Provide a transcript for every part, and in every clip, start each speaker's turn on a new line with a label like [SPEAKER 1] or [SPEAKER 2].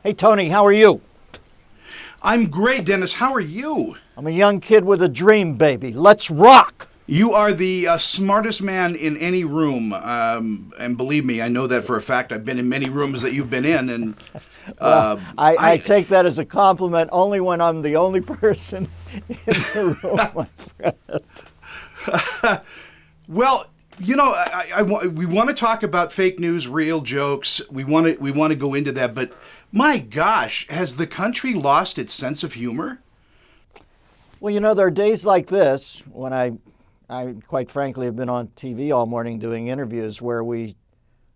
[SPEAKER 1] Hey, Tony, how are you?
[SPEAKER 2] I'm great, Dennis. How are you?
[SPEAKER 1] I'm a young kid with a dream, baby. Let's rock!
[SPEAKER 2] You are the smartest man in any room, and believe me, I know that for a fact. I've been in many rooms that you've been in, and
[SPEAKER 1] Well, I take that as a compliment only when I'm the only person in the room, my friend.
[SPEAKER 2] well, you know, we want to talk about fake news, real jokes. We want to go into that, but my gosh, has the country lost its sense of humor?
[SPEAKER 1] Well, you know, there are days like this when I quite frankly have been on TV all morning doing interviews where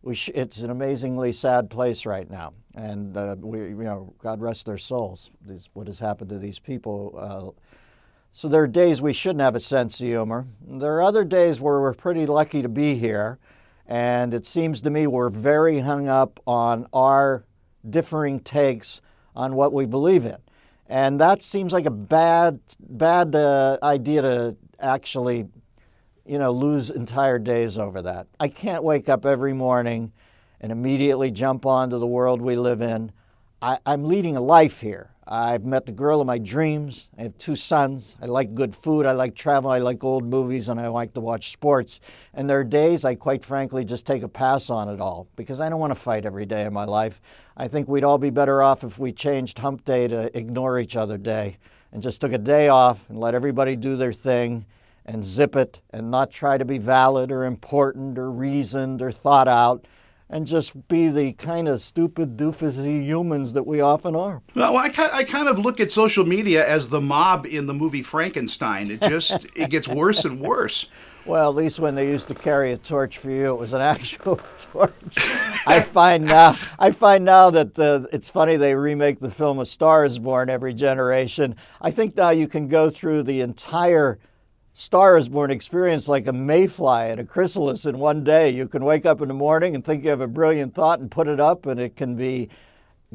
[SPEAKER 1] it's an amazingly sad place right now, and God rest their souls. What has happened to these people? So there are days we shouldn't have a sense of humor. There are other days where we're pretty lucky to be here, and it seems to me we're very hung up on our differing takes on what we believe in, and that seems like a bad idea to actually lose entire days over that. I can't wake up every morning and immediately jump onto the world we live in. I'm leading a life here. I've met the girl of my dreams. I have 2 sons. I like good food. I like travel. I like old movies, and I like to watch sports. And there are days I quite frankly just take a pass on it all because I don't want to fight every day of my life. I think we'd all be better off if we changed hump day to ignore each other day and just took a day off and let everybody do their thing and zip it and not try to be valid or important or reasoned or thought out and just be the kind of stupid, doofusy humans that we often are.
[SPEAKER 2] Well, I kind of look at social media as the mob in the movie Frankenstein. It gets worse and worse.
[SPEAKER 1] Well, at least when they used to carry a torch for you, it was an actual torch. I find now that it's funny they remake the film A Star is Born every generation. I think now you can go through the entire Star is Born experience like a mayfly at a chrysalis in one day. You can wake up in the morning and think you have a brilliant thought and put it up, and it can be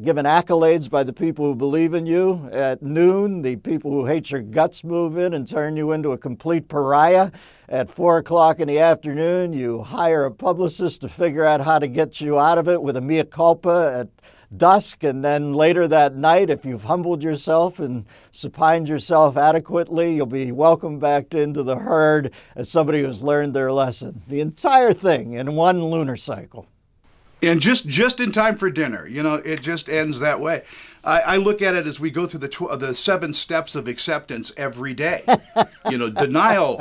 [SPEAKER 1] given accolades by the people who believe in you. At noon, the people who hate your guts move in and turn you into a complete pariah. At 4 o'clock in the afternoon, you hire a publicist to figure out how to get you out of it with a mea culpa at dusk, and then later that night, if you've humbled yourself and supined yourself adequately, you'll be welcomed back into the herd as somebody who's learned their lesson. The entire thing in one lunar cycle.
[SPEAKER 2] And just in time for dinner. It just ends that way. I look at it as we go through the 7 steps of acceptance every day. Denial.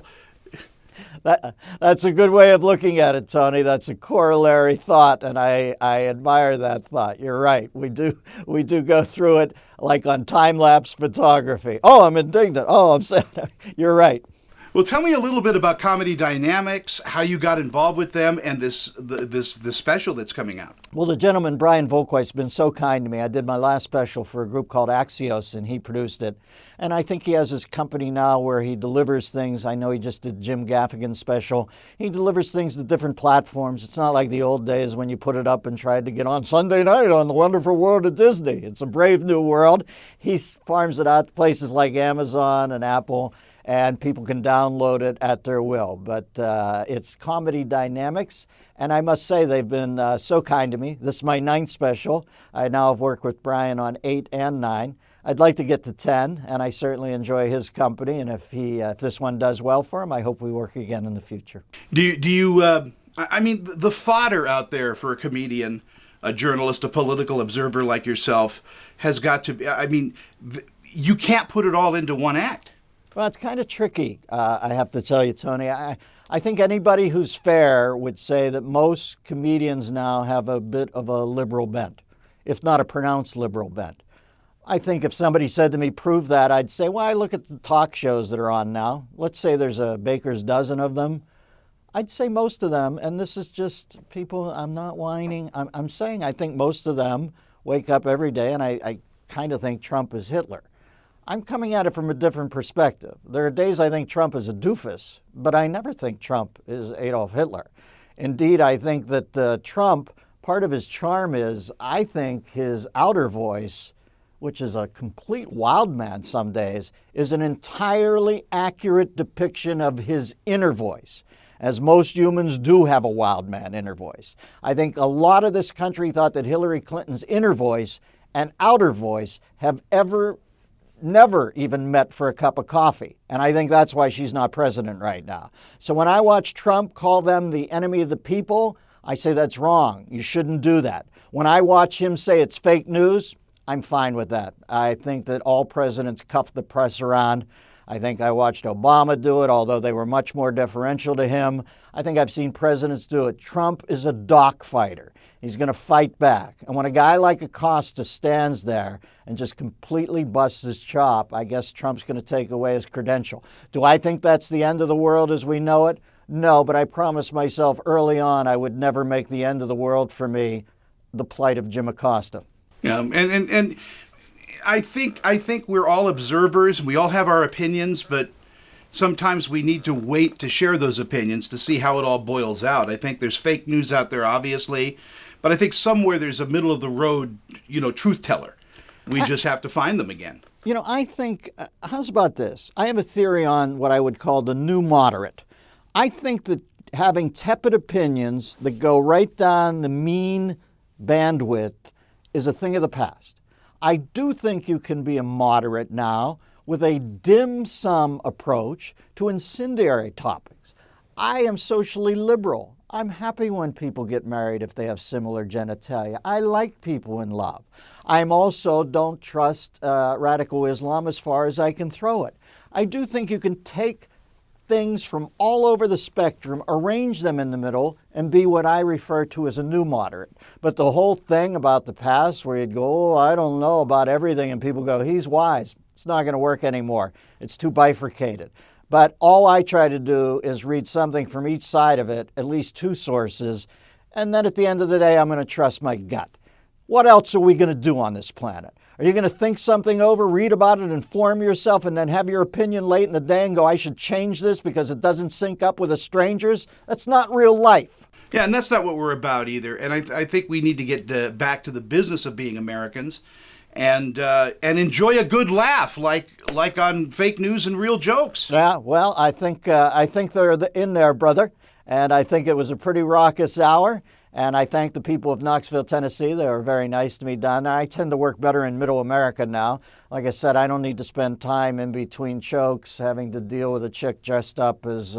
[SPEAKER 1] That's a good way of looking at it, Tony. That's a corollary thought, and I admire that thought. You're right. We do go through it like on time-lapse photography. Oh, I'm indignant. Oh, I'm sad. You're right.
[SPEAKER 2] Well, tell me a little bit about Comedy Dynamics, how you got involved with them, and this special that's coming out.
[SPEAKER 1] Well, the gentleman, Brian Volquist's been so kind to me. I did my last special for a group called Axios, and he produced it. And I think he has his company now where he delivers things. I know he just did Jim Gaffigan's special. He delivers things to different platforms. It's not like the old days when you put it up and tried to get on Sunday night on the Wonderful World of Disney. It's a brave new world. He farms it out to places like Amazon and Apple, and people can download it at their will. But it's Comedy Dynamics, and I must say they've been so kind to me. This is my 9th special. I now have worked with Brian on 8 and 9. I'd like to get to 10, and I certainly enjoy his company, and if this one does well for him, I hope we work again in the future.
[SPEAKER 2] Do you the fodder out there for a comedian, a journalist, a political observer like yourself has got to be, you can't put it all into one act.
[SPEAKER 1] Well, it's kind of tricky, I have to tell you, Tony. I think anybody who's fair would say that most comedians now have a bit of a liberal bent, if not a pronounced liberal bent. I think if somebody said to me, prove that, I'd say, well, I look at the talk shows that are on now. Let's say there's a baker's dozen of them. I'd say most of them, and this is just people, I'm not whining. I'm saying I think most of them wake up every day, and I kind of think Trump is Hitler. I'm coming at it from a different perspective. There are days I think Trump is a doofus, but I never think Trump is Adolf Hitler. Indeed, I think that Trump, part of his charm is, I think his outer voice, which is a complete wild man some days, is an entirely accurate depiction of his inner voice, as most humans do have a wild man inner voice. I think a lot of this country thought that Hillary Clinton's inner voice and outer voice have never even met for a cup of coffee. And I think that's why she's not president right now. So when I watch Trump call them the enemy of the people, I say that's wrong. You shouldn't do that. When I watch him say it's fake news, I'm fine with that. I think that all presidents cuff the press around. I think I watched Obama do it, although they were much more deferential to him. I think I've seen presidents do it. Trump is a dock fighter. He's going to fight back. And when a guy like Acosta stands there and just completely busts his chop, I guess Trump's going to take away his credential. Do I think that's the end of the world as we know it? No, but I promised myself early on I would never make the end of the world for me the plight of Jim Acosta.
[SPEAKER 2] And I think we're all observers and we all have our opinions, but sometimes we need to wait to share those opinions to see how it all boils out. I think there's fake news out there, obviously, but I think somewhere there's a middle of the road, truth teller. We just have to find them again.
[SPEAKER 1] I think, how's about this? I have a theory on what I would call the new moderate. I think that having tepid opinions that go right down the mean bandwidth is a thing of the past. I do think you can be a moderate now with a dim sum approach to incendiary topics. I am socially liberal. I'm happy when people get married if they have similar genitalia. I like people in love. I'm also don't trust radical Islam as far as I can throw it. I do think you can take things from all over the spectrum, arrange them in the middle, and be what I refer to as a new moderate. But the whole thing about the past where you'd go, I don't know about everything, and people go, he's wise. It's not going to work anymore. It's too bifurcated. But all I try to do is read something from each side of it, at least two sources, and then at the end of the day, I'm going to trust my gut. What else are we going to do on this planet? Are you going to think something over, read about it, inform yourself, and then have your opinion late in the day and go, I should change this because it doesn't sync up with the strangers? That's not real life.
[SPEAKER 2] Yeah, and that's not what we're about either. And I think we need to get back to the business of being Americans and enjoy a good laugh like on fake news and real jokes.
[SPEAKER 1] Yeah, well, I think they're in there, brother. And I think it was a pretty raucous hour. And I thank the people of Knoxville, Tennessee. They were very nice to me down there. I tend to work better in Middle America now. Like I said, I don't need to spend time in between chokes having to deal with a chick dressed up as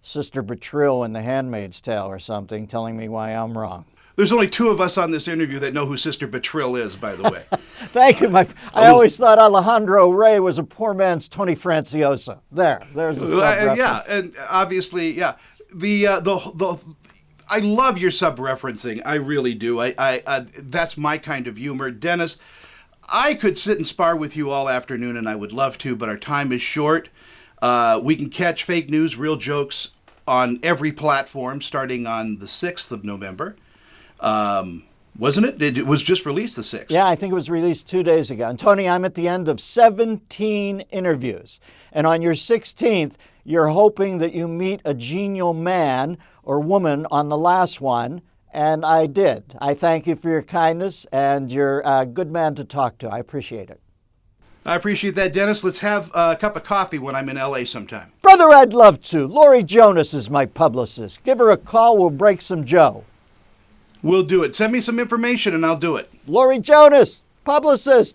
[SPEAKER 1] Sister Betril in The Handmaid's Tale or something, telling me why I'm wrong.
[SPEAKER 2] There's only two of us on this interview that know who Sister Betril is, by the way.
[SPEAKER 1] Thank you, I always thought Alejandro Rey was a poor man's Tony Franciosa. There's a sub-reference.
[SPEAKER 2] Yeah, and obviously, yeah. I love your sub-referencing. I really do. I that's my kind of humor. Dennis, I could sit and spar with you all afternoon, and I would love to, but our time is short. We can catch fake news, real jokes on every platform starting on the 6th of November. Wasn't it? It was just released the 6th.
[SPEAKER 1] Yeah, I think it was released 2 days ago. And Tony, I'm at the end of 17 interviews. And on your 16th, you're hoping that you meet a genial man or woman on the last one. And I did. I thank you for your kindness, and you're a good man to talk to. I appreciate it.
[SPEAKER 2] I appreciate that, Dennis. Let's have a cup of coffee when I'm in L.A. sometime.
[SPEAKER 1] Brother, I'd love to. Lori Jonas is my publicist. Give her a call. We'll break some Joe.
[SPEAKER 2] We'll do it. Send me some information and I'll do it.
[SPEAKER 1] Lori Jonas, publicist.